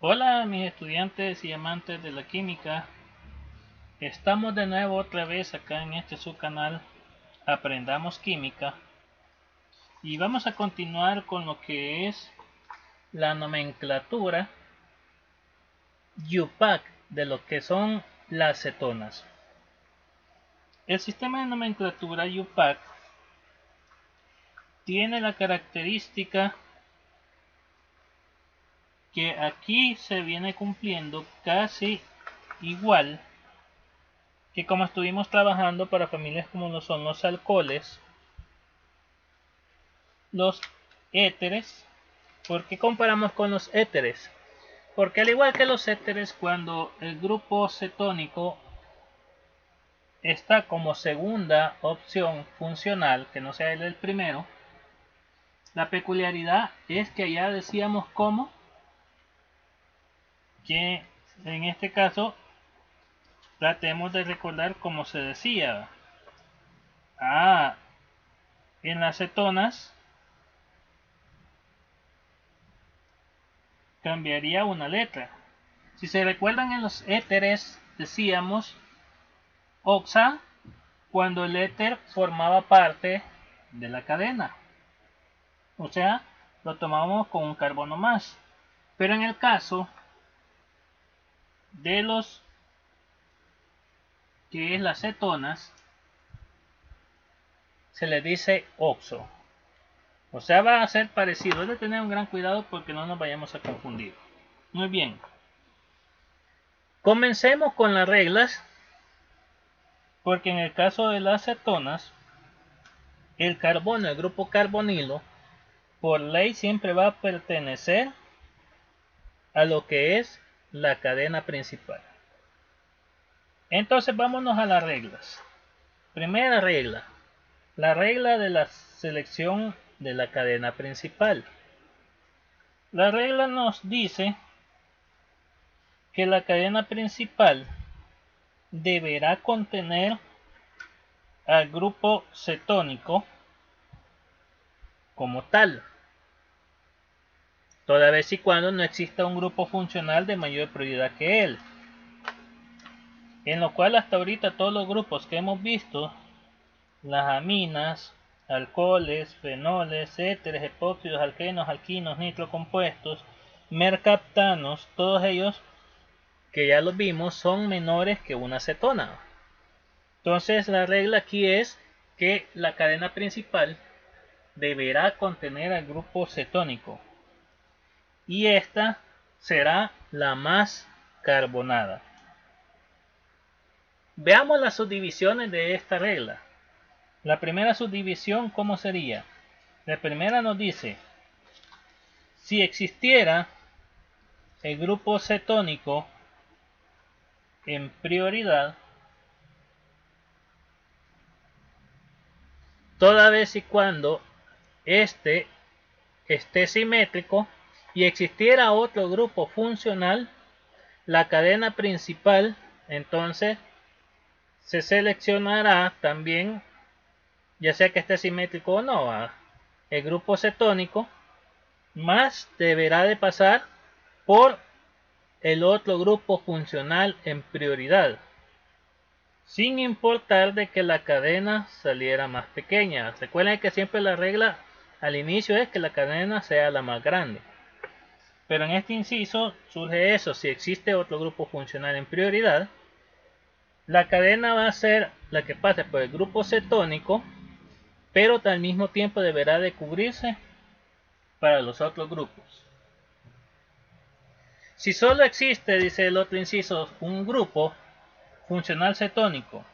Hola mis estudiantes y amantes de la química, estamos de nuevo otra vez acá en este su canal Aprendamos Química y vamos a continuar con lo que es la nomenclatura UPAC de lo que son las cetonas. El sistema de nomenclatura UPAC tiene la característica que aquí se viene cumpliendo casi igual que como estuvimos trabajando para familias como lo son los alcoholes, los éteres. ¿Por qué comparamos con los éteres? Porque al igual que los éteres, cuando el grupo cetónico está como segunda opción funcional, que no sea el primero, la peculiaridad es que ya decíamos cómo, que en este caso tratemos de recordar cómo se decía. En las cetonas cambiaría una letra. Si se recuerdan, en los éteres decíamos oxa cuando el éter formaba parte de la cadena, o sea, lo tomamos con un carbono más. Pero en el caso de los que es las cetonas, se le dice oxo, o sea, va a ser parecido. Es de tener un gran cuidado porque no nos vayamos a confundir. Muy bien, comencemos con las reglas, porque en el caso de las cetonas, el carbono, el grupo carbonilo, por ley siempre va a pertenecer a lo que es la cadena principal. Entonces vámonos a las reglas. Primera regla, la regla de la selección de la cadena principal. La regla nos dice que la cadena principal deberá contener al grupo cetónico como tal, toda vez y cuando no exista un grupo funcional de mayor prioridad que él, en lo cual hasta ahorita todos los grupos que hemos visto, las aminas, alcoholes, fenoles, éteres, epóxidos, alquenos, alquinos, nitrocompuestos, mercaptanos, todos ellos que ya los vimos son menores que una cetona. Entonces la regla aquí es que la cadena principal deberá contener al grupo cetónico y esta será la más carbonada. Veamos las subdivisiones de esta regla. La primera subdivisión, ¿cómo sería? La primera nos dice, si existiera el grupo cetónico en prioridad, toda vez y cuando este esté simétrico y existiera otro grupo funcional, la cadena principal entonces se seleccionará también, ya sea que esté simétrico o no, el grupo cetónico, más deberá de pasar por el otro grupo funcional en prioridad, sin importar de que la cadena saliera más pequeña. Recuerden que siempre la regla al inicio es que la cadena sea la más grande, pero en este inciso surge eso: si existe otro grupo funcional en prioridad, la cadena va a ser la que pase por el grupo cetónico, pero al mismo tiempo deberá de cubrirse para los otros grupos. Si solo existe, dice el otro inciso, un grupo funcional cetónico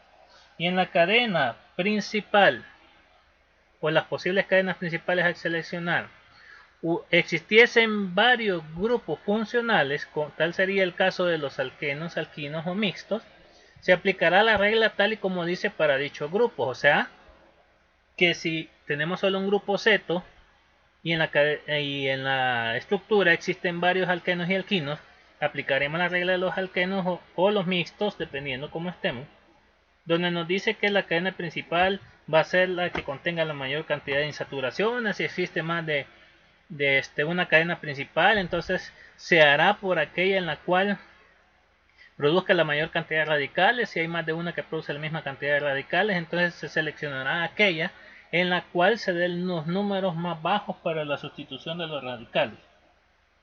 y en la cadena principal o las posibles cadenas principales a seleccionar existiesen varios grupos funcionales, tal sería el caso de los alquenos, alquinos o mixtos, se aplicará la regla tal y como dice para dichos grupos. O sea, que si tenemos solo un grupo ceto y en la estructura existen varios alquenos y alquinos, aplicaremos la regla de los alquenos o los mixtos, dependiendo cómo estemos, donde nos dice que la cadena principal va a ser la que contenga la mayor cantidad de insaturaciones. Si existe más de una cadena principal, entonces se hará por aquella en la cual produzca la mayor cantidad de radicales. Si hay más de una que produce la misma cantidad de radicales, entonces se seleccionará aquella en la cual se den los números más bajos para la sustitución de los radicales.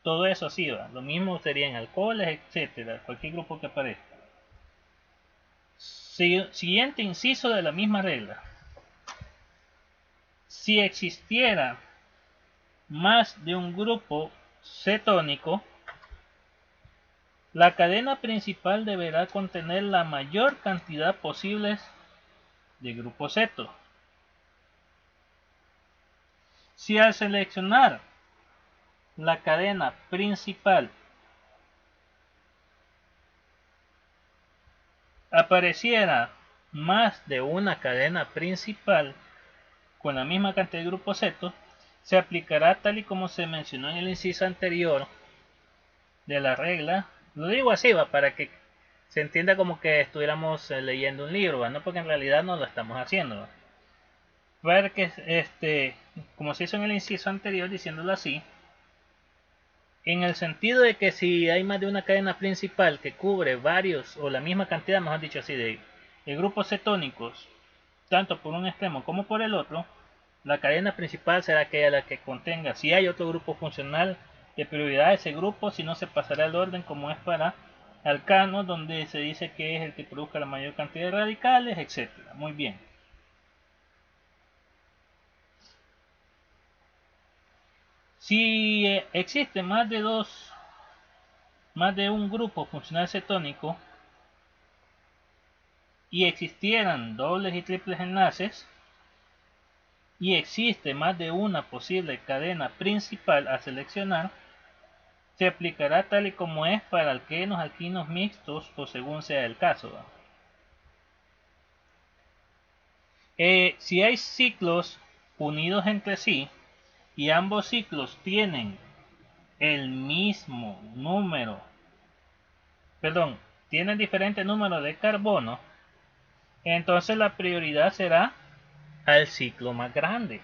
Todo eso sí va. Lo mismo sería en alcoholes, etcétera, cualquier grupo que aparezca. Siguiente inciso de la misma regla. Si existiera más de un grupo cetónico, la cadena principal deberá contener la mayor cantidad posible de grupos ceto. Si al seleccionar la cadena principal apareciera más de una cadena principal con la misma cantidad de grupos ceto, se aplicará tal y como se mencionó en el inciso anterior de la regla. Lo digo así, va, para que se entienda como que estuviéramos leyendo un libro, ¿va? No, porque en realidad no lo estamos haciendo, ¿va? Para que como se hizo en el inciso anterior, diciéndolo así, en el sentido de que si hay más de una cadena principal que cubre varios o la misma cantidad, mejor dicho así, de grupos cetónicos, tanto por un extremo como por el otro, la cadena principal será aquella la que contenga. Si hay otro grupo funcional de prioridad a ese grupo, si no se pasará el orden como es para alcanos, donde se dice que es el que produzca la mayor cantidad de radicales, etc. Muy bien. Si existe más de un grupo funcional cetónico y existieran dobles y triples enlaces y existe más de una posible cadena principal a seleccionar, se aplicará tal y como es para alquenos, alquinos mixtos o según sea el caso. Si hay ciclos unidos entre sí y ambos ciclos tienen el mismo número, tienen diferente número de carbono, entonces la prioridad será al ciclo más grande.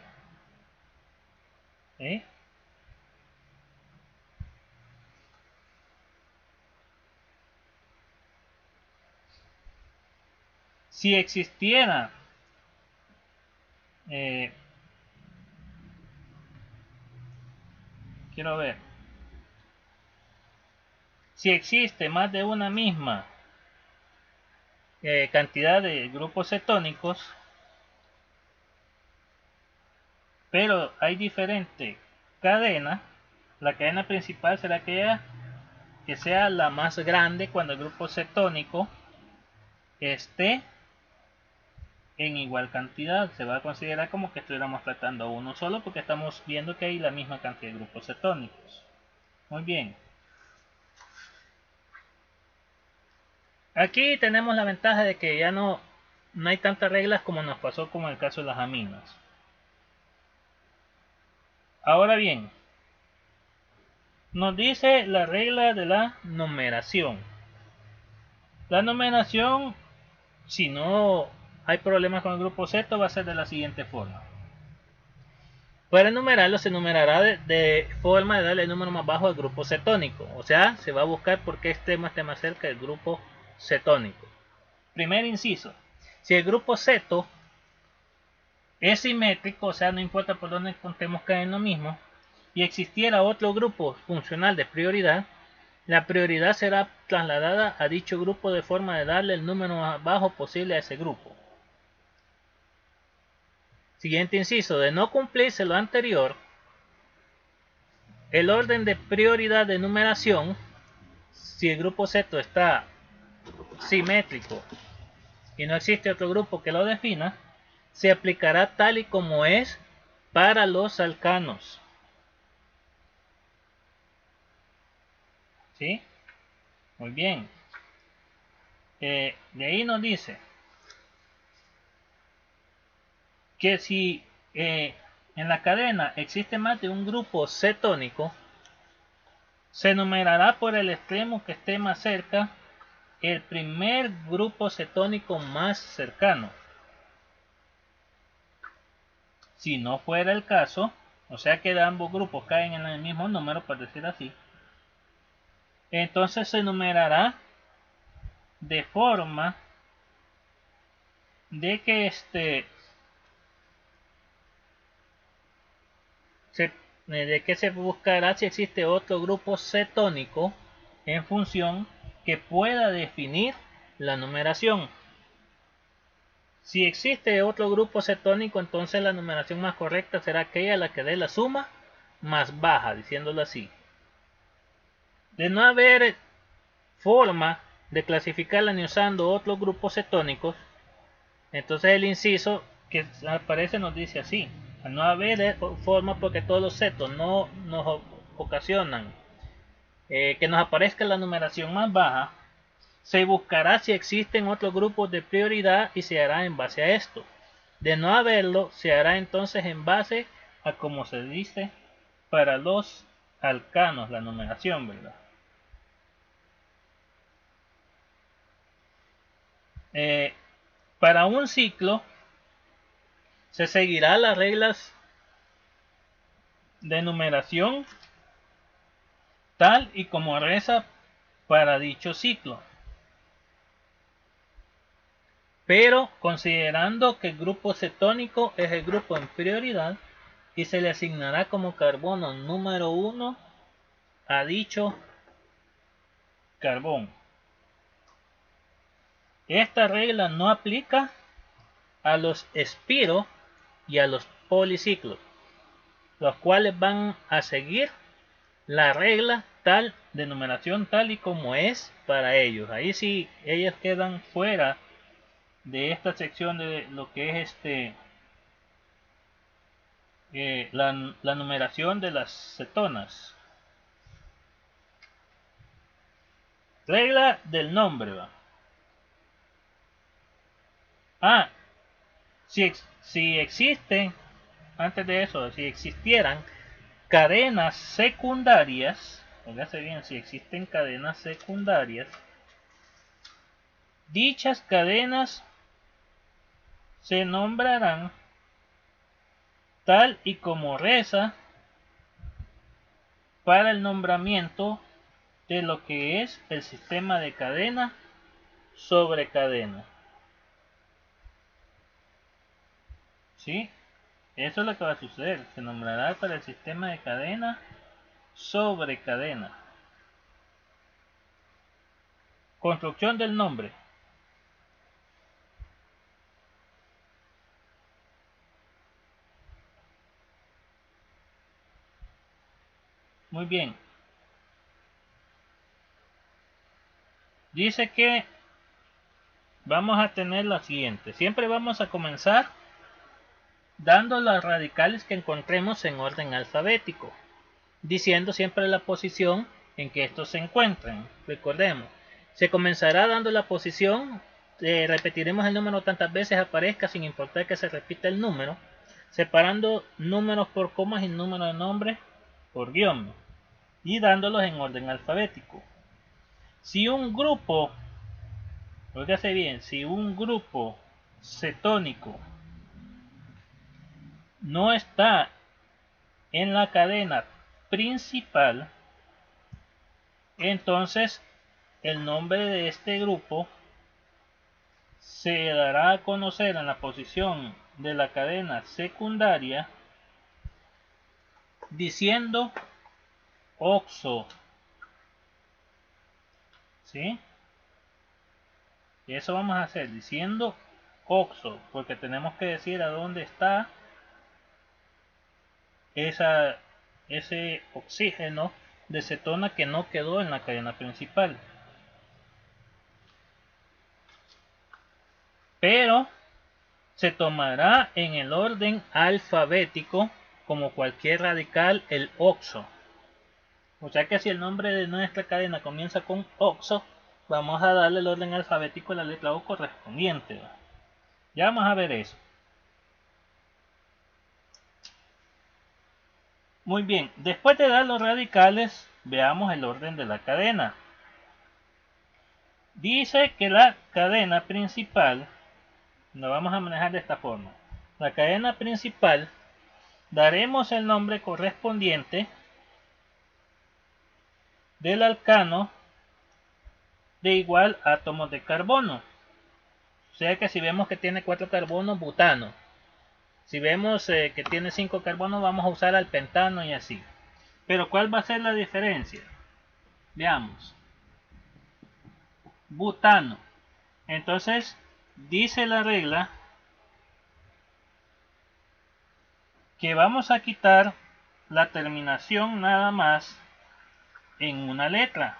Si existiera si existe más de una misma cantidad de grupos cetónicos, pero hay diferente cadena, la cadena principal será aquella que sea la más grande cuando el grupo cetónico esté en igual cantidad. Se va a considerar como que estuviéramos tratando uno solo, porque estamos viendo que hay la misma cantidad de grupos cetónicos. Muy bien. Aquí tenemos la ventaja de que ya no hay tantas reglas como nos pasó con el caso de las aminas. Ahora bien, nos dice la regla de la numeración. La numeración, si no hay problemas con el grupo Z, va a ser de la siguiente forma. Para enumerarlo, se enumerará de forma de darle el número más bajo al grupo cetónico. O sea, se va a buscar por qué esté más cerca del grupo cetónico. Primer inciso. Si el grupo ceto es simétrico, o sea, no importa por dónde contemos, cae en lo mismo, y existiera otro grupo funcional de prioridad, la prioridad será trasladada a dicho grupo de forma de darle el número más bajo posible a ese grupo. Siguiente inciso. De no cumplirse lo anterior, el orden de prioridad de numeración, si el grupo Z está simétrico y no existe otro grupo que lo defina, se aplicará tal y como es para los alcanos. ¿Sí? Muy bien. De ahí nos dice que si en la cadena existe más de un grupo cetónico, se numerará por el extremo que esté más cerca el primer grupo cetónico más cercano. Si no fuera el caso, o sea que ambos grupos caen en el mismo número, por decir así, entonces se numerará de forma de que se buscará si existe otro grupo cetónico en función que pueda definir la numeración. Si existe otro grupo cetónico, entonces la numeración más correcta será aquella a la que dé la suma más baja, diciéndolo así. De no haber forma de clasificarla ni usando otros grupos cetónicos, entonces el inciso que aparece nos dice así: al no haber forma porque todos los cetos no nos ocasionan que nos aparezca la numeración más baja, se buscará si existen otros grupos de prioridad y se hará en base a esto. De no haberlo, se hará entonces en base a como se dice para los alcanos, la numeración, ¿verdad? Para un ciclo se seguirá las reglas de numeración tal y como reza para dicho ciclo, pero considerando que el grupo cetónico es el grupo en prioridad y se le asignará como carbono número 1 a dicho carbón. Esta regla no aplica a los espiro y a los policiclos, los cuales van a seguir la regla tal de numeración tal y como es para ellos. Ahí sí ellos quedan fuera de esta sección de lo que es la numeración de las cetonas. Regla del nombre, ¿va? Si existen, antes de eso, si existieran cadenas secundarias, fíjate bien, si existen cadenas secundarias, dichas cadenas se nombrarán tal y como reza para el nombramiento de lo que es el sistema de cadena sobre cadena. ¿Sí? Eso es lo que va a suceder. Se nombrará para el sistema de cadena sobre cadena. Construcción del nombre. Muy bien. Dice que vamos a tener la siguiente. Siempre vamos a comenzar dando las radicales que encontremos en orden alfabético, diciendo siempre la posición en que estos se encuentran. Recordemos, se comenzará dando la posición, repetiremos el número tantas veces aparezca sin importar que se repita el número, separando números por comas y números de nombre por guión y dándolos en orden alfabético. Si un grupo, oígase bien, si un grupo cetónico no está en la cadena principal, entonces el nombre de este grupo se dará a conocer en la posición de la cadena secundaria diciendo oxo. ¿Sí? Y eso vamos a hacer diciendo oxo, porque tenemos que decir a dónde está ese oxígeno de cetona que no quedó en la cadena principal. Pero se tomará en el orden alfabético como cualquier radical el oxo. O sea que si el nombre de nuestra cadena comienza con oxo, vamos a darle el orden alfabético a la letra O correspondiente. Ya vamos a ver eso. Muy bien, después de dar los radicales, veamos el orden de la cadena. Dice que la cadena principal, lo vamos a manejar de esta forma. La cadena principal daremos el nombre correspondiente del alcano de igual átomos de carbono. O sea que si vemos que tiene 4 carbonos, butano. Si vemos que tiene 5 carbonos, vamos a usar alpentano y así. Pero ¿cuál va a ser la diferencia? Veamos. Butano. Entonces, dice la regla que vamos a quitar la terminación nada más en una letra.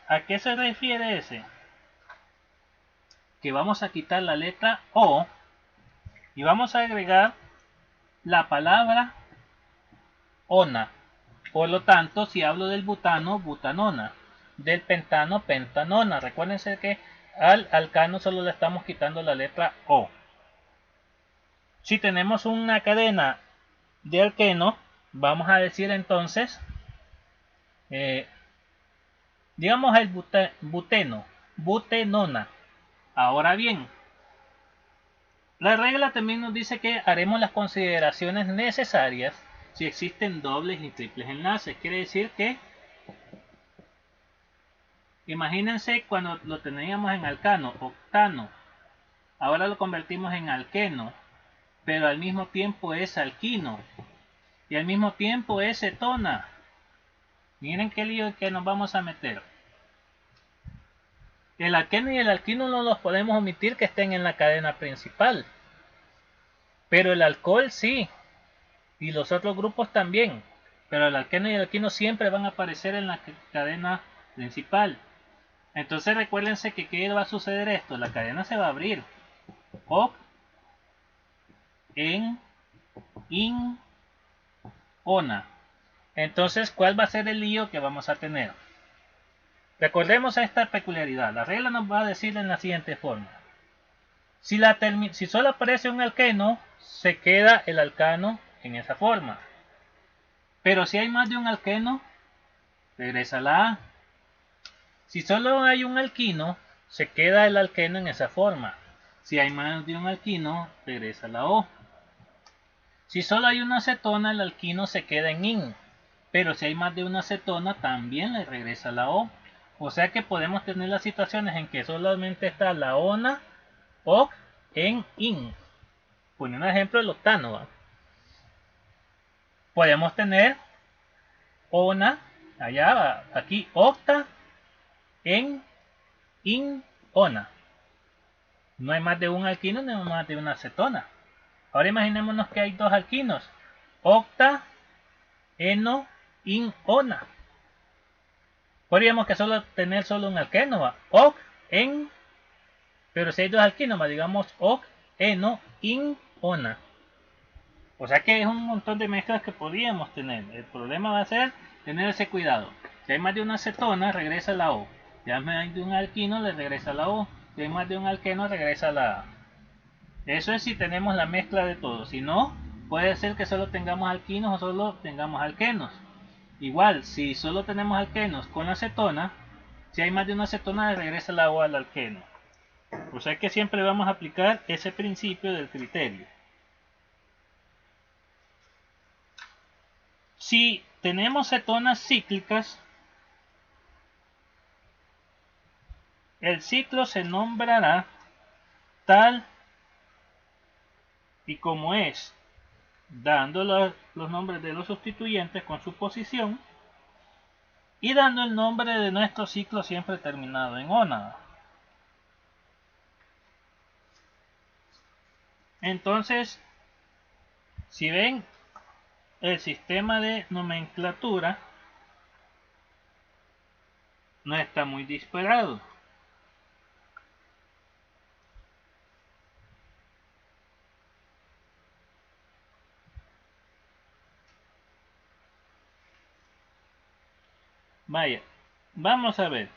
¿A qué se refiere ese? Que vamos a quitar la letra O y vamos a agregar la palabra ona. Por lo tanto, si hablo del butano, butanona. Del pentano, pentanona. Recuérdense que al alcano solo le estamos quitando la letra O. Si tenemos una cadena de alqueno, vamos a decir entonces, digamos el buteno, butenona. Ahora bien, la regla también nos dice que haremos las consideraciones necesarias si existen dobles y triples enlaces. Quiere decir que, imagínense cuando lo teníamos en alcano, octano, ahora lo convertimos en alqueno, pero al mismo tiempo es alquino y al mismo tiempo es cetona. Miren qué lío que nos vamos a meter. El alqueno y el alquino no los podemos omitir que estén en la cadena principal, pero el alcohol sí, y los otros grupos también, pero el alqueno y el alquino siempre van a aparecer en la cadena principal. Entonces recuérdense que ¿qué va a suceder esto? La cadena se va a abrir. O, en, in, ona. Entonces, ¿cuál va a ser el lío que vamos a tener? Recordemos esta peculiaridad. La regla nos va a decir en la siguiente forma. Si solo aparece un alqueno, se queda el alcano en esa forma. Pero si hay más de un alqueno, regresa la A. Si solo hay un alquino, se queda el alqueno en esa forma. Si hay más de un alquino, regresa la O. Si solo hay una cetona, el alquino se queda en in. Pero si hay más de una cetona, también le regresa la O. O sea que podemos tener las situaciones en que solamente está la ona, o, en, in. Pone un ejemplo el octano. ¿Va? Podemos tener ona, allá va, aquí octa, en, in, ona. No hay más de un alquino, no hay más de una cetona. Ahora imaginémonos que hay dos alquinos. Octa, eno, in, ona. Podríamos que tener solo un alqueno, ¿va? Oc, en, pero si hay dos alquinos, ¿va? Digamos oc, eno, in, ona. O sea que es un montón de mezclas que podríamos tener. El problema va a ser tener ese cuidado. Si hay más de una cetona, regresa la O. Si hay más de un alquino, le regresa la O. Si hay más de un alqueno, regresa la A. Eso es si tenemos la mezcla de todo. Si no, puede ser que solo tengamos alquinos o solo tengamos alquenos. Igual, si solo tenemos alquenos con acetona, si hay más de una acetona, le regresa la O al alqueno. O sea que siempre vamos a aplicar ese principio del criterio. Si tenemos cetonas cíclicas, el ciclo se nombrará tal y como es, dando los nombres de los sustituyentes con su posición y dando el nombre de nuestro ciclo siempre terminado en ona. Entonces, si ven, el sistema de nomenclatura no está muy disparado. Vaya, vamos a ver.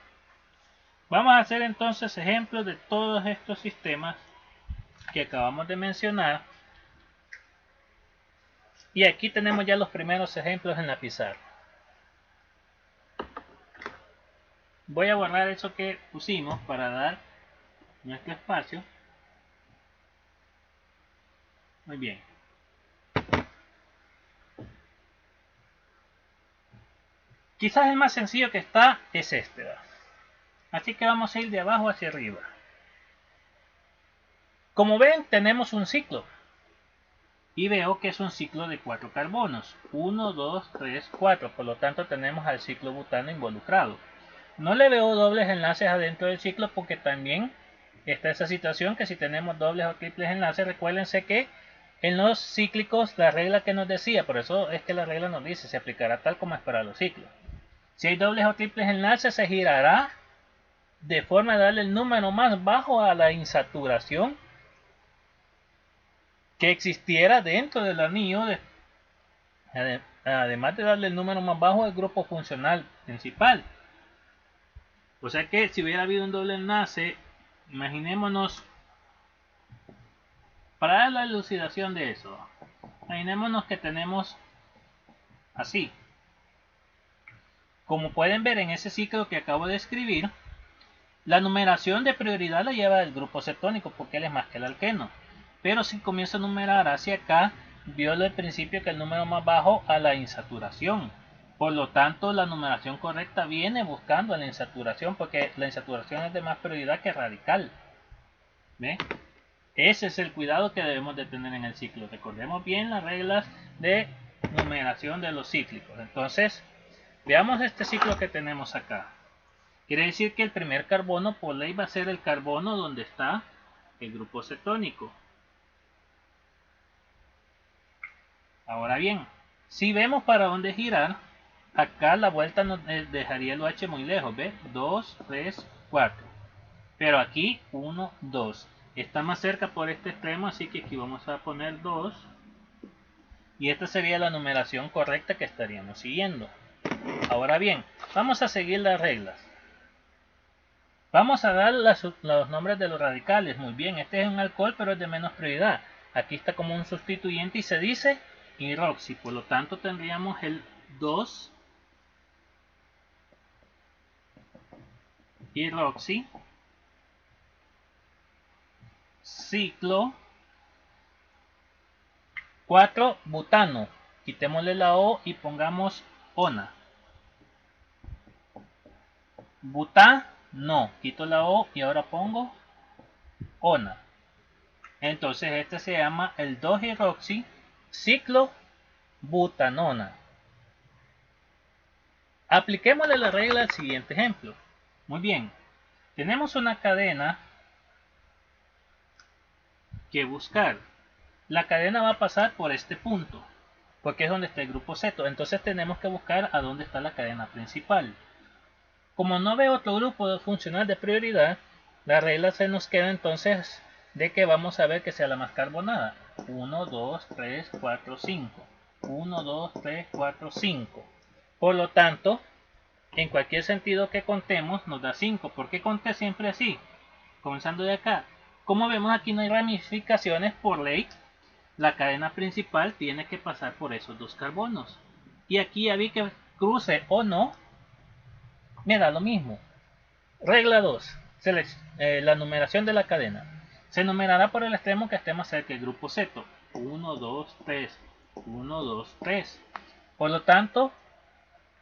Vamos a hacer entonces ejemplos de todos estos sistemas que acabamos de mencionar. Y aquí tenemos ya los primeros ejemplos en la pizarra. Voy a borrar eso que pusimos para dar nuestro espacio. Muy bien. Quizás el más sencillo que está es este, ¿verdad? Así que vamos a ir de abajo hacia arriba. Como ven, tenemos un ciclo. Y veo que es un ciclo de 4 carbonos. 1, 2, 3, 4. Por lo tanto, tenemos al ciclo butano involucrado. No le veo dobles enlaces adentro del ciclo porque también está esa situación que si tenemos dobles o triples enlaces, recuérdense que en los cíclicos la regla que nos decía, por eso es que la regla nos dice, se aplicará tal como es para los ciclos. Si hay dobles o triples enlaces, se girará de forma de darle el número más bajo a la insaturación que existiera dentro del anillo, además de darle el número más bajo al grupo funcional principal. O sea que si hubiera habido un doble enlace, imaginémonos, para dar la elucidación de eso, imaginémonos que tenemos así. Como pueden ver en ese ciclo que acabo de escribir, la numeración de prioridad la lleva el grupo cetónico porque él es más que el alqueno. Pero si comienzo a numerar hacia acá, viola el principio que el número más bajo a la insaturación. Por lo tanto, la numeración correcta viene buscando a la insaturación porque la insaturación es de más prioridad que radical. ¿Ve? Ese es el cuidado que debemos de tener en el ciclo. Recordemos bien las reglas de numeración de los cíclicos. Entonces, veamos este ciclo que tenemos acá. Quiere decir que el primer carbono por ley va a ser el carbono donde está el grupo cetónico. Ahora bien, si vemos para dónde girar, acá la vuelta nos dejaría el OH muy lejos, ¿ve? 2, 3, 4. Pero aquí 1, 2. Está más cerca por este extremo, así que aquí vamos a poner 2. Y esta sería la numeración correcta que estaríamos siguiendo. Ahora bien, vamos a seguir las reglas. Vamos a dar los nombres de los radicales. Muy bien, este es un alcohol, pero es de menos prioridad. Aquí está como un sustituyente y se dice hidroxi. Por lo tanto, tendríamos el 2 hidroxi, ciclo 4 butano. Quitémosle la O y pongamos ona. Butano, quito la O y ahora pongo ona. Entonces este se llama el 2-hidroxi ciclo butanona. Apliquémosle la regla al siguiente ejemplo. Muy bien, tenemos una cadena que buscar. La cadena va a pasar por este punto, porque es donde está el grupo ceto. Entonces tenemos que buscar a dónde está la cadena principal. Como no veo otro grupo funcional de prioridad, la regla se nos queda entonces de que vamos a ver que sea la más carbonada. 1, 2, 3, 4, 5. 1, 2, 3, 4, 5. Por lo tanto, en cualquier sentido que contemos nos da 5. ¿Por qué conté siempre así? Comenzando de acá. Como vemos aquí no hay ramificaciones por ley. La cadena principal tiene que pasar por esos dos carbonos. Y aquí ya vi que cruce o no, me da lo mismo. Regla 2. La numeración de la cadena. Se numerará por el extremo que esté más cerca del grupo ceto. 1, 2, 3. 1, 2, 3. Por lo tanto,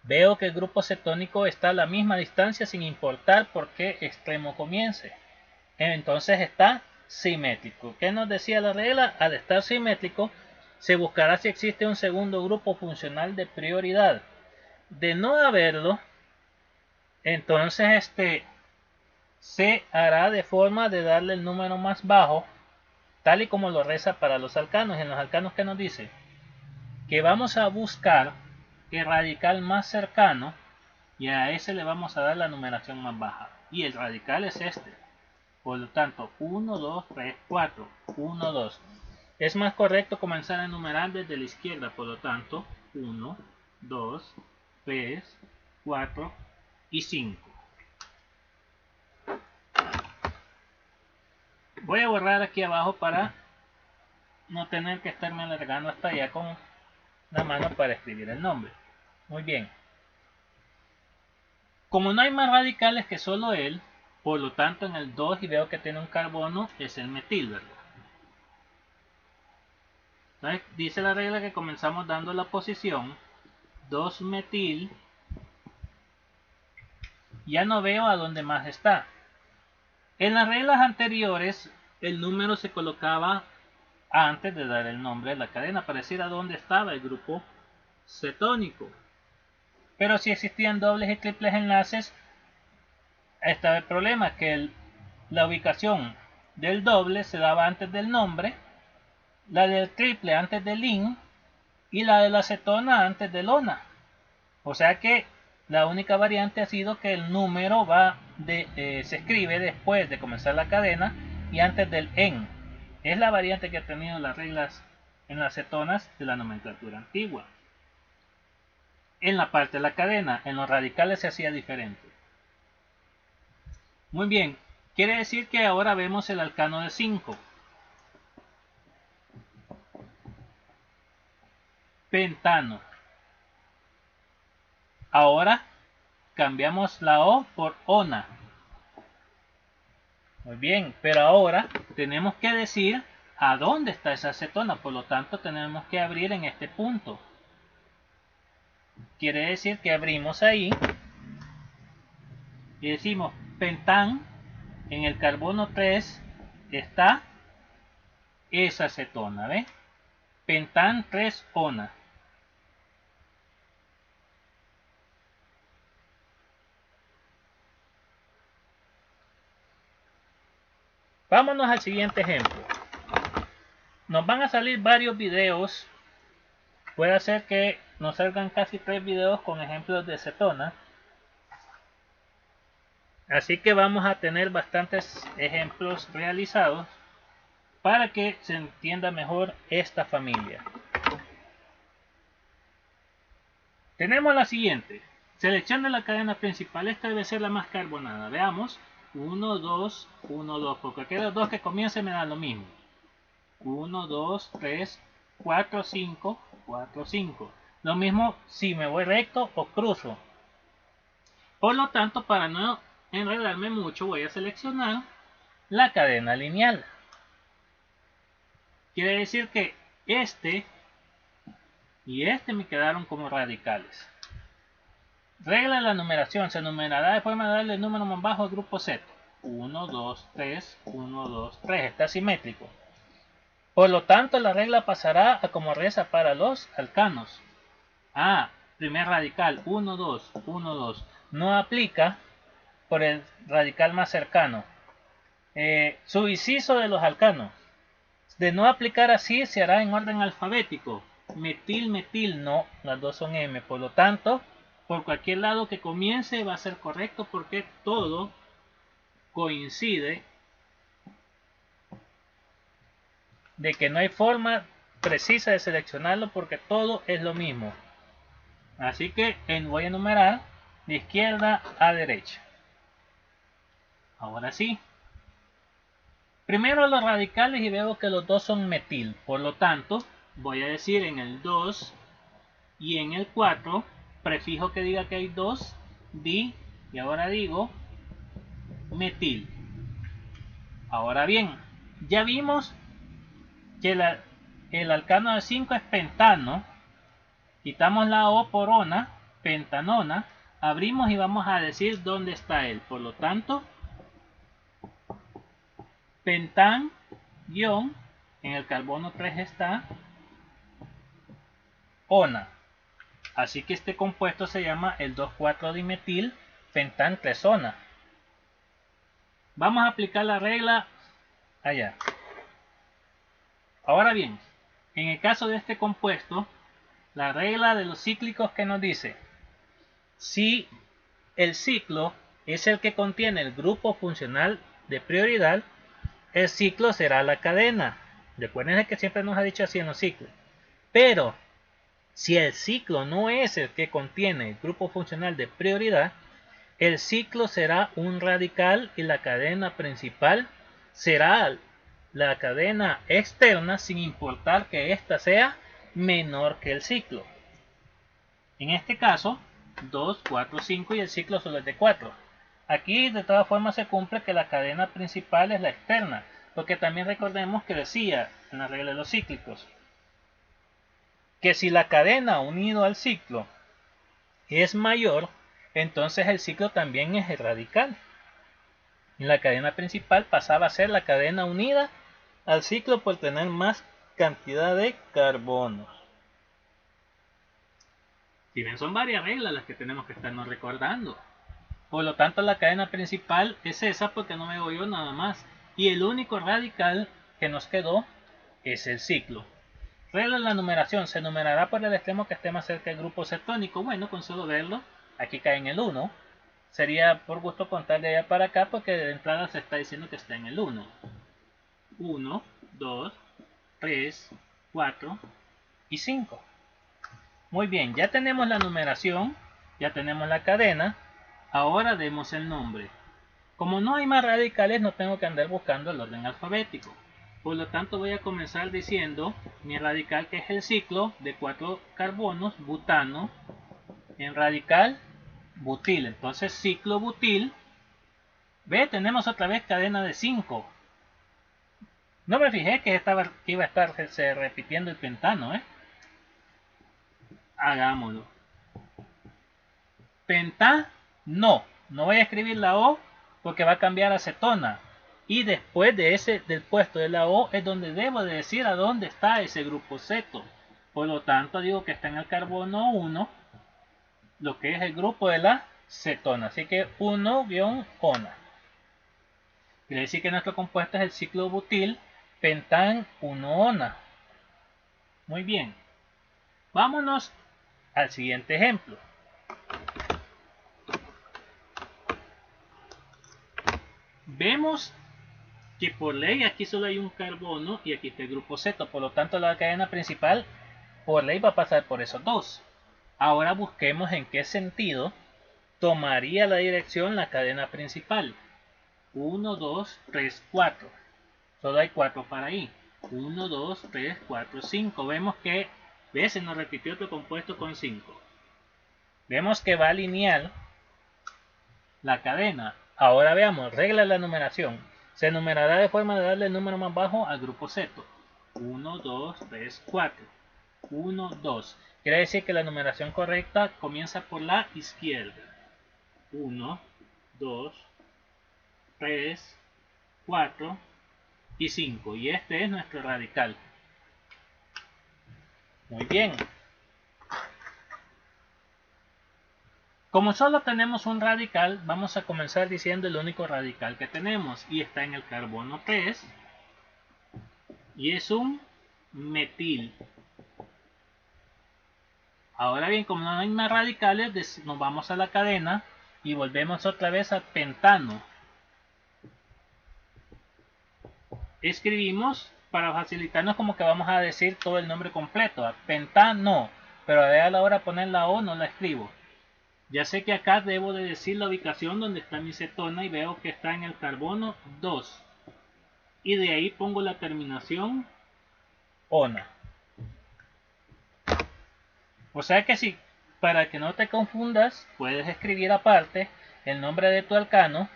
veo que el grupo cetónico está a la misma distancia sin importar por qué extremo comience. Entonces está simétrico. ¿Qué nos decía la regla? Al estar simétrico, se buscará si existe un segundo grupo funcional de prioridad. De no haberlo, entonces se hará de forma de darle el número más bajo, tal y como lo reza para los alcanos. En los alcanos, ¿qué nos dice? Que vamos a buscar el radical más cercano y a ese le vamos a dar la numeración más baja. Y el radical es este. Por lo tanto, 1, 2, 3, 4. 1, 2. Es más correcto comenzar a enumerar desde la izquierda. Por lo tanto, 1, 2, 3, 4 y 5. Voy a borrar aquí abajo para no tener que estarme alargando hasta allá con la mano para escribir el nombre. Muy bien. Como no hay más radicales que solo él, por lo tanto en el 2 y veo que tiene un carbono, es el metil, ¿verdad? Entonces, dice la regla que comenzamos dando la posición 2 metil ya no veo a dónde más está. En las reglas anteriores, el número se colocaba antes de dar el nombre de la cadena para decir a dónde estaba el grupo cetónico. Pero si existían dobles y triples enlaces, estaba el problema que la ubicación del doble se daba antes del nombre, la del triple antes del IN y la de la cetona antes del ONA. O sea que la única variante ha sido que el número se escribe después de comenzar la cadena y antes del EN. Es la variante que han tenido las reglas en las cetonas de la nomenclatura antigua. En la parte de la cadena, en los radicales se hacía diferente. Muy bien, quiere decir que ahora vemos el alcano de 5. Pentano. Ahora cambiamos la O por ONA. Muy bien, pero ahora tenemos que decir a dónde está esa cetona, por lo tanto tenemos que abrir en este punto. Quiere decir que abrimos ahí y decimos pentán, en el carbono 3 está esa cetona, ¿ves? Pentán 3 ONA. Vámonos al siguiente ejemplo. Nos van a salir varios videos. Puede ser que nos salgan casi 3 videos con ejemplos de cetona. Así que vamos a tener bastantes ejemplos realizados para que se entienda mejor esta familia. Tenemos la siguiente. Selección de la cadena principal. Esta debe ser la más carbonada. Veamos. 1, 2, 1, 2. Porque aquellos dos que comiencen me dan lo mismo. 1, 2, 3, 4, 5, 4, 5. Lo mismo si me voy recto o cruzo. Por lo tanto, para no enredarme mucho, voy a seleccionar la cadena lineal. Quiere decir que este y este me quedaron como radicales. Regla de la numeración. Se numerará de forma de darle el número más bajo al grupo Z. 1, 2, 3, 1, 2, 3. Está simétrico. Por lo tanto, la regla pasará a como reza para los alcanos. Primer radical, 1, 2, 1, 2. No aplica por el radical más cercano. Subiciso de los alcanos. De no aplicar así, se hará en orden alfabético. Metil, metil, no. Las dos son M. Por lo tanto, por cualquier lado que comience va a ser correcto porque todo coincide de que no hay forma precisa de seleccionarlo porque todo es lo mismo. Así que voy a enumerar de izquierda a derecha. Ahora sí. Primero los radicales y veo que los dos son metil. Por lo tanto, voy a decir en el 2 y en el 4, prefijo que diga que hay 2, di, y ahora digo metil. Ahora bien, ya vimos que el alcano de 5 es pentano. Quitamos la O por ONA, pentanona, abrimos y vamos a decir dónde está él. Por lo tanto, pentán, guión, en el carbono 3 está ONA. Así que este compuesto se llama el 2,4-dimetil pentán 3-ONA. Vamos a aplicar la regla allá. Ahora bien, en el caso de este compuesto, la regla de los cíclicos que nos dice, si el ciclo es el que contiene el grupo funcional de prioridad, el ciclo será la cadena. Recuerden que siempre nos ha dicho así en los ciclos. Pero si el ciclo no es el que contiene el grupo funcional de prioridad, el ciclo será un radical y la cadena principal será la cadena externa sin importar que ésta sea menor que el ciclo. En este caso, 2, 4, 5 y el ciclo solo es de 4. Aquí de todas formas se cumple que la cadena principal es la externa, porque también recordemos que decía en la regla de los cíclicos que si la cadena unido al ciclo es mayor, entonces el ciclo también es el radical. Y la cadena principal pasaba a ser la cadena unida al ciclo por tener más cantidad de carbonos. Si ven, son varias reglas las que tenemos que estarnos recordando. Por lo tanto, la cadena principal es esa porque no me voy yo nada más. Y el único radical que nos quedó es el ciclo. Regla de la numeración. Se numerará por el extremo que esté más cerca del grupo cetónico. Bueno, con solo verlo, aquí cae en el 1. Sería por gusto contar de allá para acá porque de entrada se está diciendo que está en el 1. 1, 2, 3, 4 y 5. Muy bien, ya tenemos la numeración, ya tenemos la cadena. Ahora demos el nombre. Como no hay más radicales, no tengo que andar buscando el orden alfabético. Por lo tanto, voy a comenzar diciendo mi radical, que es el ciclo de 4 carbonos, butano, en radical, butil. Entonces, ciclo butil. Ve, tenemos otra vez cadena de 5. No me fijé que iba a estar repitiendo el pentano, Hagámoslo. Pentano, no voy a escribir la O porque va a cambiar a cetona. Y después del puesto de la O es donde debo de decir a dónde está ese grupo ceto. Por lo tanto, digo que está en el carbono 1, lo que es el grupo de la cetona. Así que 1-ona. Quiere decir que nuestro compuesto es el ciclo butil pentan 1-ona. Muy bien. Vámonos al siguiente ejemplo. Vemos que por ley aquí solo hay un carbono y aquí está el grupo ceto. Por lo tanto, la cadena principal por ley va a pasar por esos dos. Ahora busquemos en qué sentido tomaría la dirección la cadena principal. 1, 2, 3, 4. Solo hay 4 para ahí. 1, 2, 3, 4, 5. Vemos que se nos repitió otro compuesto con 5. Vemos que va lineal la cadena. Ahora veamos, regla de la numeración. Se numerará de forma de darle el número más bajo al grupo ceto. 1, 2, 3, 4. 1, 2. Quiere decir que la numeración correcta comienza por la izquierda. 1, 2, 3, 4 y 5. Y este es nuestro radical. Muy bien. Como solo tenemos un radical, vamos a comenzar diciendo el único radical que tenemos. Y está en el carbono 3. Y es un metil. Ahora bien, como no hay más radicales, nos vamos a la cadena y volvemos otra vez al pentano. Escribimos para facilitarnos como que vamos a decir todo el nombre completo. Pentano, pero a la hora de poner la O no la escribo. Ya sé que acá debo de decir la ubicación donde está mi cetona y veo que está en el carbono 2. Y de ahí pongo la terminación ona. O sea que si, para que no te confundas, puedes escribir aparte el nombre de tu alcano,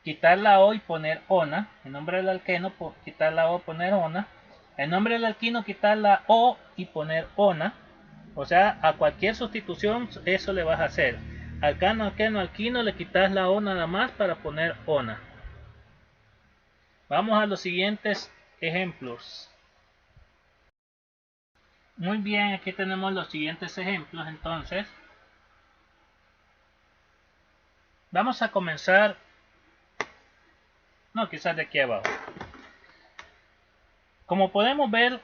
quitar la O y poner ona. El nombre del alqueno, quitar la O y poner ona. El nombre del alquino, quitar la O y poner ona. O sea, a cualquier sustitución eso le vas a hacer. Alcano, alqueno, alquino, le quitas la O nada más para poner ona. Vamos a los siguientes ejemplos. Muy bien, aquí tenemos los siguientes ejemplos. Entonces, vamos a comenzar, no, quizás de aquí abajo. Como podemos ver,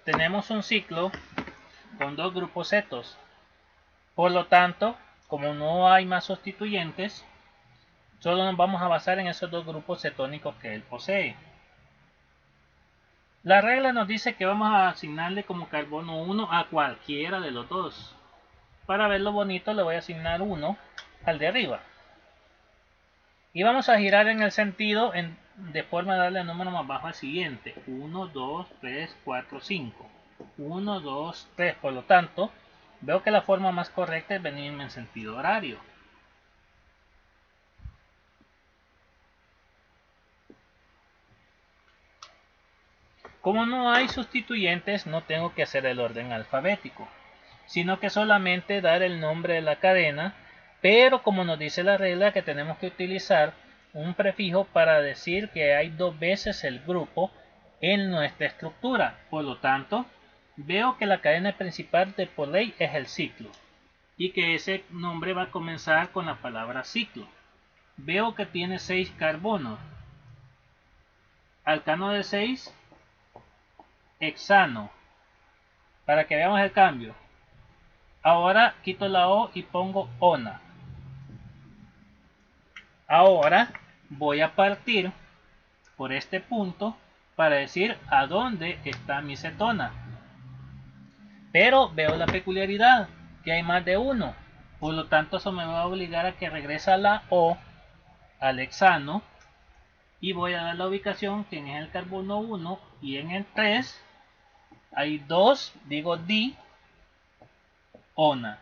tenemos un ciclo con dos grupos cetos. Por lo tanto, como no hay más sustituyentes, solo nos vamos a basar en esos dos grupos cetónicos que él posee. La regla nos dice que vamos a asignarle como carbono 1 a cualquiera de los dos. Para verlo bonito le voy a asignar 1 al de arriba. Y vamos a girar en el sentido de forma de darle el número más bajo al siguiente. 1, 2, 3, 4, 5. 1, 2, 3. Por lo tanto, veo que la forma más correcta es venirme en sentido horario. Como no hay sustituyentes, no tengo que hacer el orden alfabético, sino que solamente dar el nombre de la cadena, pero como nos dice la regla que tenemos que utilizar un prefijo para decir que hay dos veces el grupo en nuestra estructura. Por lo tanto, veo que la cadena principal de por ley es el ciclo y que ese nombre va a comenzar con la palabra ciclo. Veo que tiene 6 carbonos. Alcano de 6, hexano. Para que veamos el cambio. Ahora quito la O y pongo ona. Ahora voy a partir por este punto para decir a dónde está mi cetona. Pero veo la peculiaridad, que hay más de uno. Por lo tanto, eso me va a obligar a que regrese a la O, al hexano, y voy a dar la ubicación que en el carbono 1 y en el 3 hay 2, digo di, ona.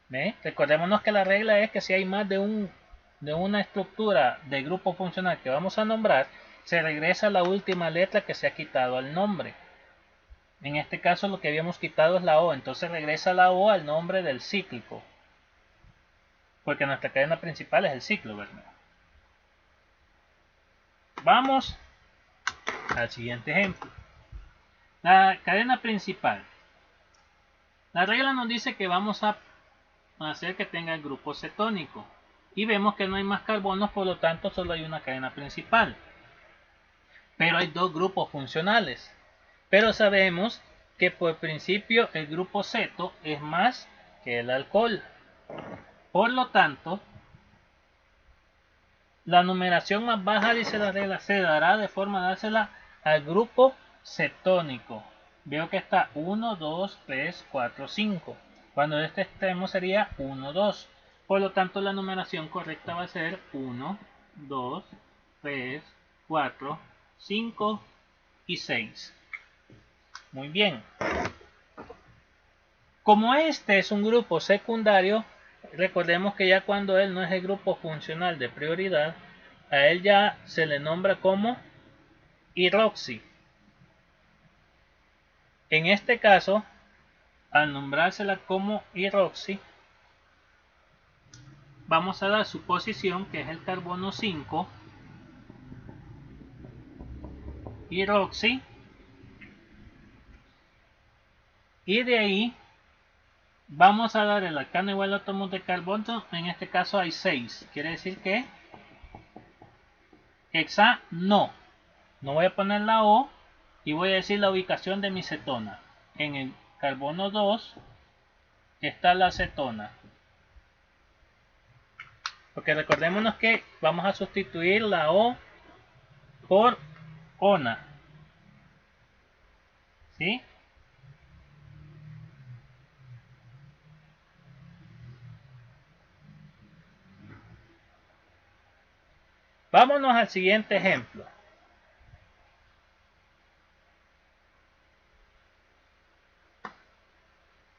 ¿Ve? Recordémonos que la regla es que si hay más de una estructura de grupo funcional que vamos a nombrar, se regresa a la última letra que se ha quitado al nombre. En este caso lo que habíamos quitado es la O, entonces regresa la O al nombre del cíclico. Porque nuestra cadena principal es el ciclo, ¿verdad? Vamos al siguiente ejemplo. La cadena principal. La regla nos dice que vamos a hacer que tenga el grupo cetónico. Y vemos que no hay más carbonos, por lo tanto solo hay una cadena principal. Pero hay dos grupos funcionales. Pero sabemos que por principio el grupo ceto es más que el alcohol. Por lo tanto, la numeración más baja, dice la regla, se dará de forma de dársela al grupo cetónico. Veo que está 1, 2, 3, 4, 5. Cuando este extremo sería 1, 2. Por lo tanto, la numeración correcta va a ser 1, 2, 3, 4, 5 y 6. Muy bien. Como este es un grupo secundario, recordemos que ya cuando él no es el grupo funcional de prioridad, a él ya se le nombra como hidroxi. En este caso, al nombrársela como hidroxi, vamos a dar su posición, que es el carbono 5, hidroxi, y de ahí vamos a dar el alcano igual a átomos de carbono. En este caso hay 6, quiere decir que hexano. No voy a poner la O y voy a decir la ubicación de mi cetona. En el carbono 2 está la cetona. Porque recordémonos que vamos a sustituir la O por ona. ¿Sí? Vámonos al siguiente ejemplo.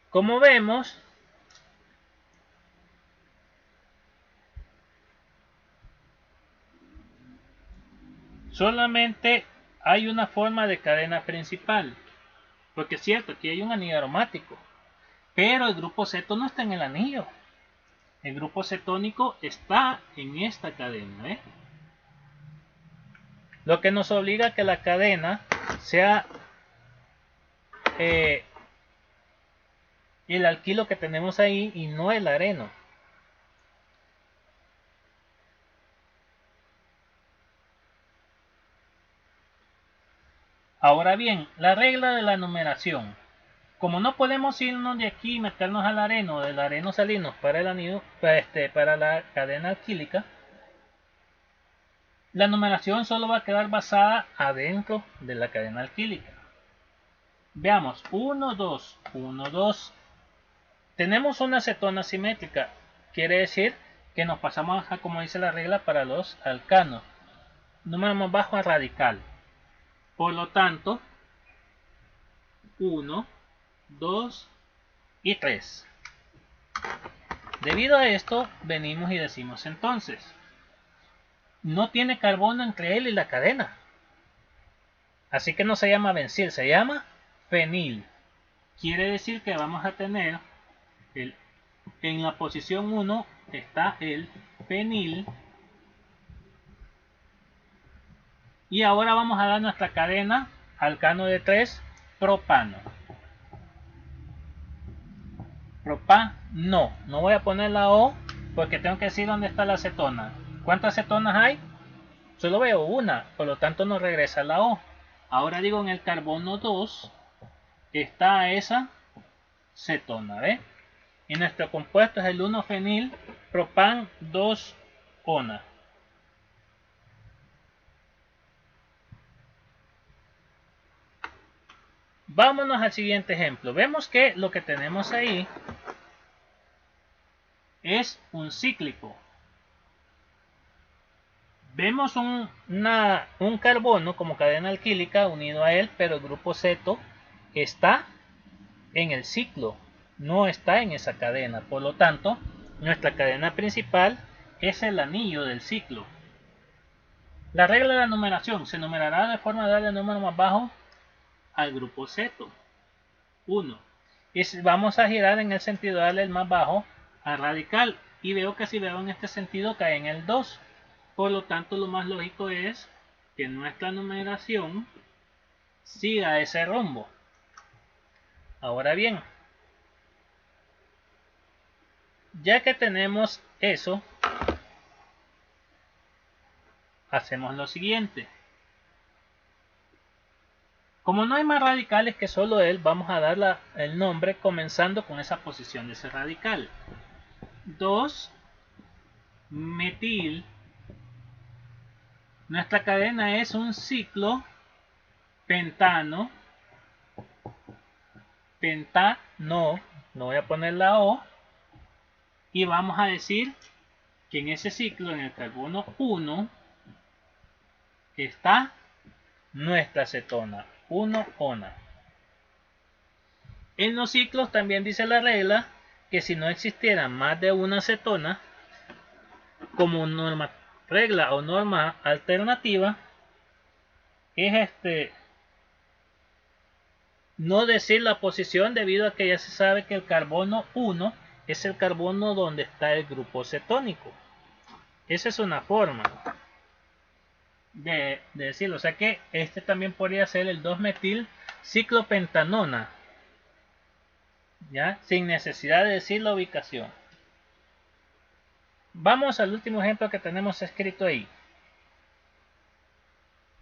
Como vemos, solamente hay una forma de cadena principal. Porque es cierto, aquí hay un anillo aromático. Pero el grupo ceto no está en el anillo. El grupo cetónico está en esta cadena. ¿eh? Lo que nos obliga a que la cadena sea el alquilo que tenemos ahí y no el areno. Ahora bien, la regla de la numeración. Como no podemos irnos de aquí y meternos al areno, del areno salirnos para el anillo, para la cadena alquílica, la numeración solo va a quedar basada adentro de la cadena alquílica. Veamos, 1, 2, 1, 2. Tenemos una cetona simétrica, quiere decir que nos pasamos a, como dice la regla, para los alcanos. Número más bajo a radical. Por lo tanto, 1, 2 y 3. Debido a esto, venimos y decimos entonces, no tiene carbono entre él y la cadena. Así que no se llama bencil, se llama fenil. Quiere decir que vamos a tener el En la posición 1 está el fenil. Y ahora vamos a dar nuestra cadena alcano de 3, propano. Propano. No voy a poner la O porque tengo que decir dónde está la acetona. ¿Cuántas acetonas hay? Solo veo una, por lo tanto no regresa la O. Ahora digo en el carbono 2 está esa cetona, ¿ve? Y nuestro compuesto es el 1-fenil propan 2-ona. Vámonos al siguiente ejemplo. Vemos que lo que tenemos ahí es un cíclico. Vemos un carbono como cadena alquílica unido a él, pero el grupo ceto está en el ciclo, no está en esa cadena. Por lo tanto, nuestra cadena principal es el anillo del ciclo. La regla de la numeración se numerará de forma de darle el número más bajo al grupo ceto, 1. Y vamos a girar en el sentido de darle el más bajo al radical. Y veo que si veo en este sentido cae en el 2. Por lo tanto, lo más lógico es que nuestra numeración siga ese rumbo. Ahora bien, ya que tenemos eso, hacemos lo siguiente. Como no hay más radicales que solo él, vamos a dar el nombre comenzando con esa posición de ese radical. 2-metil. Nuestra cadena es un ciclo pentano. No voy a poner la O. Y vamos a decir que en ese ciclo, en el carbono 1, está nuestra acetona, 1-ona. En los ciclos también dice la regla que si no existiera más de una acetona, como regla o norma alternativa, es no decir la posición, debido a que ya se sabe que el carbono 1 es el carbono donde está el grupo cetónico. Esa es una forma de decirlo. O sea que este también podría ser el 2-metil ciclopentanona, ¿ya? Sin necesidad de decir la ubicación. Vamos al último ejemplo que tenemos escrito ahí.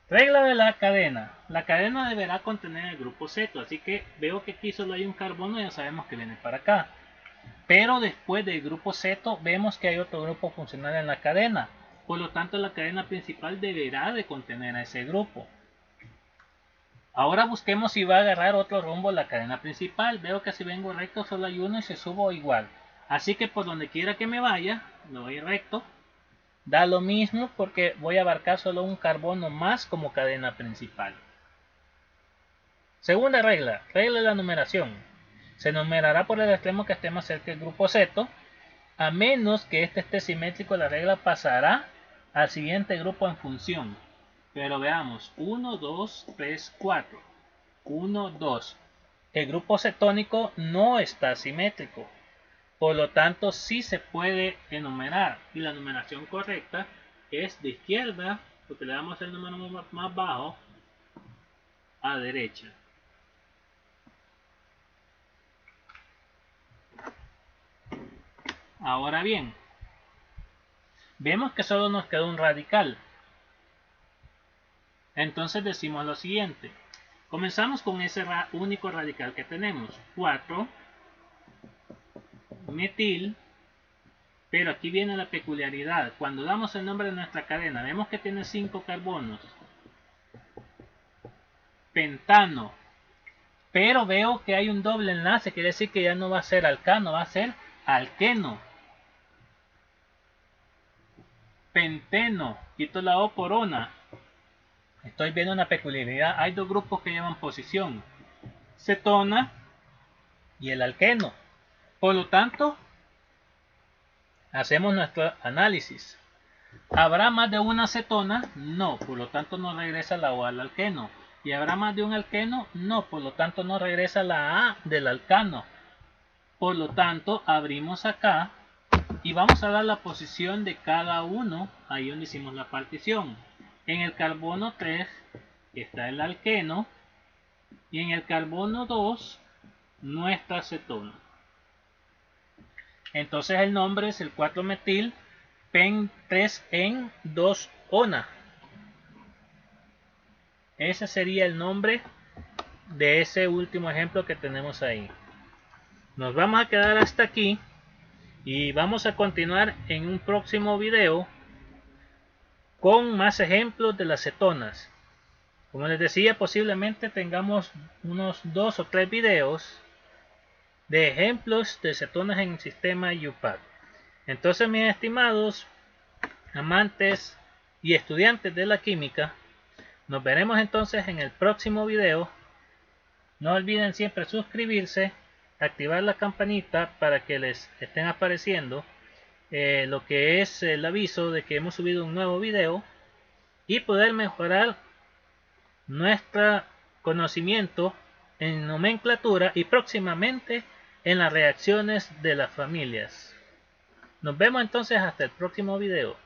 Regla de la cadena. La cadena deberá contener el grupo ceto, así que veo que aquí solo hay un carbono, ya sabemos que viene para acá. Pero después del grupo ceto vemos que hay otro grupo funcional en la cadena. Por lo tanto, la cadena principal deberá de contener a ese grupo. Ahora busquemos si va a agarrar otro rumbo la cadena principal. Veo que si vengo recto solo hay uno y si subo igual. Así que por donde quiera que me vaya, me voy recto. Da lo mismo porque voy a abarcar solo un carbono más como cadena principal. Segunda regla, regla de la numeración. Se numerará por el extremo que esté más cerca del grupo ceto. A menos que este esté simétrico, la regla pasará al siguiente grupo en función. Pero veamos, 1, 2, 3, 4. 1, 2. El grupo cetónico no está simétrico. Por lo tanto, sí se puede enumerar. Y la numeración correcta es de izquierda, porque le damos el número más bajo, a derecha. Ahora bien, vemos que solo nos queda un radical. Entonces decimos lo siguiente. Comenzamos con ese único radical que tenemos. 4-metil. Pero aquí viene la peculiaridad. Cuando damos el nombre de nuestra cadena, vemos que tiene 5 carbonos. Pentano. Pero veo que hay un doble enlace. Quiere decir que ya no va a ser alcano, va a ser alqueno. Penteno. Quito la O por ona. Estoy viendo una peculiaridad. Hay dos grupos que llevan posición. Cetona y el alqueno. Por lo tanto, hacemos nuestro análisis. ¿Habrá más de una cetona? No. Por lo tanto, no regresa la O al alqueno. ¿Y habrá más de un alqueno? No. Por lo tanto, no regresa la A del alcano. Por lo tanto, abrimos acá y vamos a dar la posición de cada uno, ahí donde hicimos la partición. En el carbono 3 está el alqueno y en el carbono 2 nuestra acetona. Entonces el nombre es el 4-metil pen 3-en-2-ona. Ese sería el nombre de ese último ejemplo que tenemos ahí. Nos vamos a quedar hasta aquí y vamos a continuar en un próximo video con más ejemplos de las cetonas. Como les decía, posiblemente tengamos unos 2 o 3 videos de ejemplos de cetonas en el sistema UPAC. Entonces, mis estimados amantes y estudiantes de la química, nos veremos entonces en el próximo video. No olviden siempre suscribirse, activar la campanita para que les estén apareciendo lo que es el aviso de que hemos subido un nuevo video y poder mejorar nuestro conocimiento en nomenclatura y próximamente en las reacciones de las familias. Nos vemos entonces hasta el próximo video.